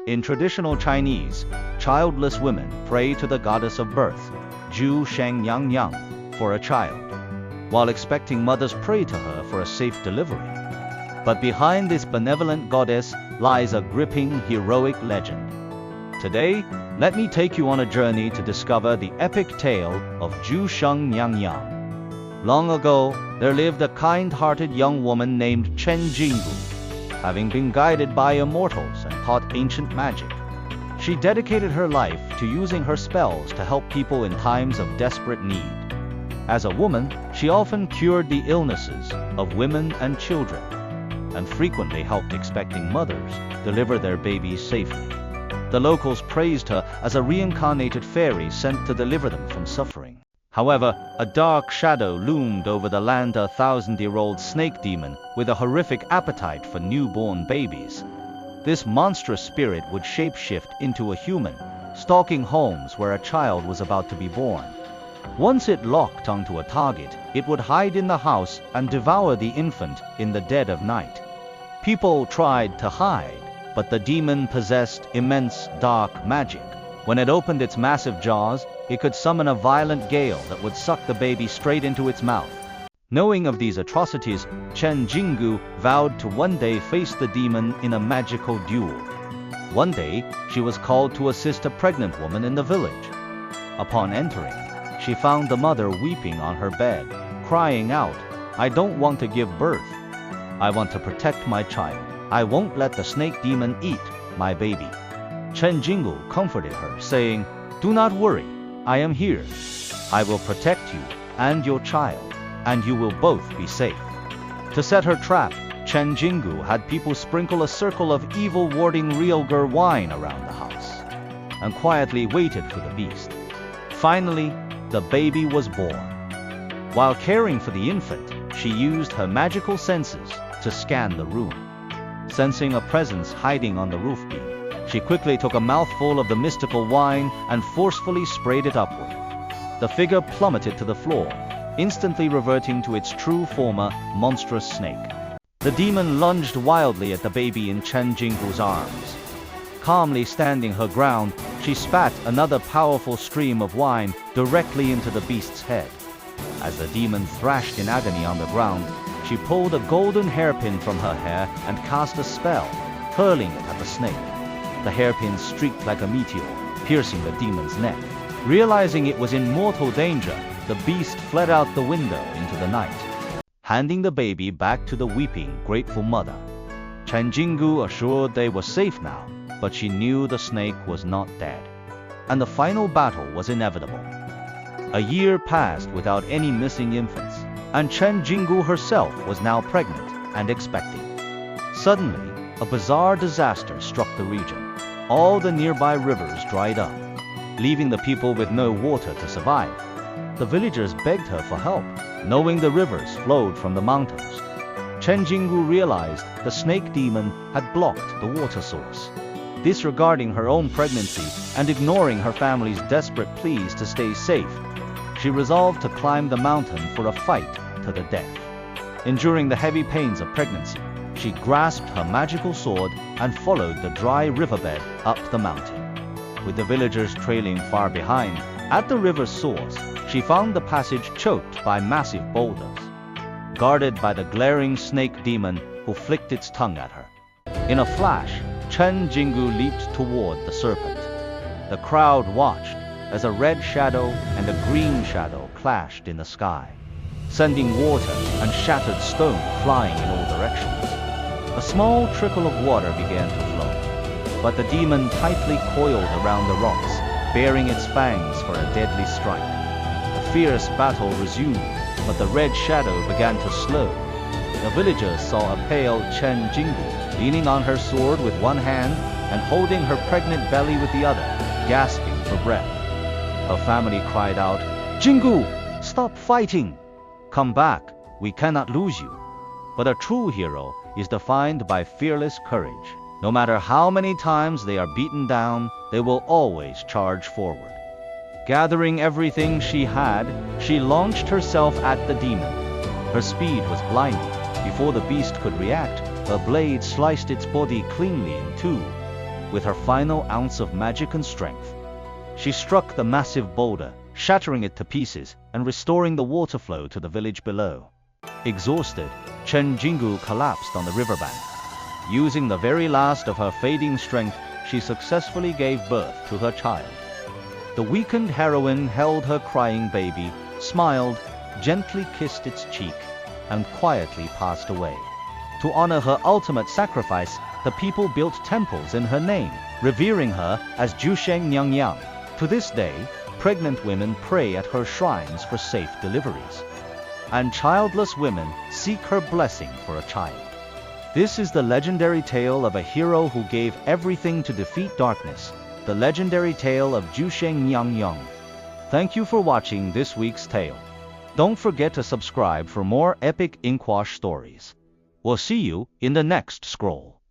In traditional Chinese, childless women pray to the goddess of birth, Zhu Sheng Niang Niang, for a child, while expecting mothers pray to her for a safe delivery. But behind this benevolent goddess lies a gripping, heroic legend. Today, let me take you on a journey to discover the epic tale of Zhu Sheng Niang Niang. Long ago, there lived a kind-hearted young woman named Chen Jinggu. Having been guided by immortals and taught ancient magic, she dedicated her life to using her spells to help people in times of desperate need. As a woman, she often cured the illnesses of women and children, and frequently helped expecting mothers deliver their babies safely. The locals praised her as a reincarnated fairy sent to deliver them from suffering. However, a dark shadow loomed over the land, a 1,000-year-old snake demon with a horrific appetite for newborn babies. This monstrous spirit would shapeshift into a human, stalking homes where a child was about to be born. Once it locked onto a target, it would hide in the house and devour the infant in the dead of night. People tried to hide, but the demon possessed immense dark magic. When it opened its massive jaws, it could summon a violent gale that would suck the baby straight into its mouth. Knowing of these atrocities, Chen Jinggu vowed to one day face the demon in a magical duel. One day, she was called to assist a pregnant woman in the village. Upon entering, she found the mother weeping on her bed, crying out, "I don't want to give birth. I want to protect my child. I won't let the snake demon eat my baby." Chen Jinggu comforted her, saying, "Do not worry, I am here. I will protect you and your child, and you will both be safe." To set her trap, Chen Jinggu had people sprinkle a circle of evil-warding revered wine around the house, and quietly waited for the beast. Finally, the baby was born. While caring for the infant, she used her magical senses to scan the room. Sensing a presence hiding on the roof beam, she quickly took a mouthful of the mystical wine and forcefully sprayed it upward. The figure plummeted to the floor, instantly reverting to its true form, a monstrous snake. The demon lunged wildly at the baby in Chen Jinggu's arms. Calmly standing her ground, she spat another powerful stream of wine directly into the beast's head. As the demon thrashed in agony on the ground, she pulled a golden hairpin from her hair and cast a spell, hurling it at the snake. The hairpin streaked like a meteor, piercing the demon's neck. Realizing it was in mortal danger, the beast fled out the window into the night, handing the baby back to the weeping, grateful mother. Chen Jinggu assured they were safe now, but she knew the snake was not dead, and the final battle was inevitable. A year passed without any missing infants, and Chen Jinggu herself was now pregnant and expecting. Suddenly, a bizarre disaster struck the region. All the nearby rivers dried up, leaving the people with no water to survive. The villagers begged her for help, knowing the rivers flowed from the mountains. Chen Jinggu realized the snake demon had blocked the water source. Disregarding her own pregnancy and ignoring her family's desperate pleas to stay safe, she resolved to climb the mountain for a fight to the death. Enduring the heavy pains of pregnancy, she grasped her magical sword and followed the dry riverbed up the mountain. With the villagers trailing far behind, at the river's source, she found the passage choked by massive boulders, guarded by the glaring snake demon who flicked its tongue at her. In a flash, Chen Jinggu leaped toward the serpent. The crowd watched as a red shadow and a green shadow clashed in the sky, sending water and shattered stone flying in all directions. A small trickle of water began to flow, but the demon tightly coiled around the rocks, baring its fangs for a deadly strike. The fierce battle resumed, but the red shadow began to slow. The villagers saw a pale Chen Jinggu leaning on her sword with one hand and holding her pregnant belly with the other, gasping for breath. Her family cried out, "Jinggu, stop fighting! Come back, we cannot lose you." But a true hero is defined by fearless courage. No matter how many times they are beaten down, they will always charge forward. Gathering everything she had, she launched herself at the demon. Her speed was blinding. Before the beast could react, her blade sliced its body cleanly in two. with her final ounce of magic and strength. She struck the massive boulder, shattering it to pieces and restoring the water flow to the village below. Exhausted, Chen Jinggu collapsed on the riverbank. Using the very last of her fading strength, she successfully gave birth to her child. The weakened heroine held her crying baby, smiled, gently kissed its cheek, and quietly passed away. To honor her ultimate sacrifice, the people built temples in her name, revering her as Zhu Sheng Niang Niang. To this day, pregnant women pray at her shrines for safe deliveries, and childless women seek her blessing for a child. This is the legendary tale of a hero who gave everything to defeat darkness, the legendary tale of Zhu Sheng Niang Niang. Thank you for watching this week's tale. Don't forget to subscribe for more epic inkwash stories. We'll see you in the next scroll.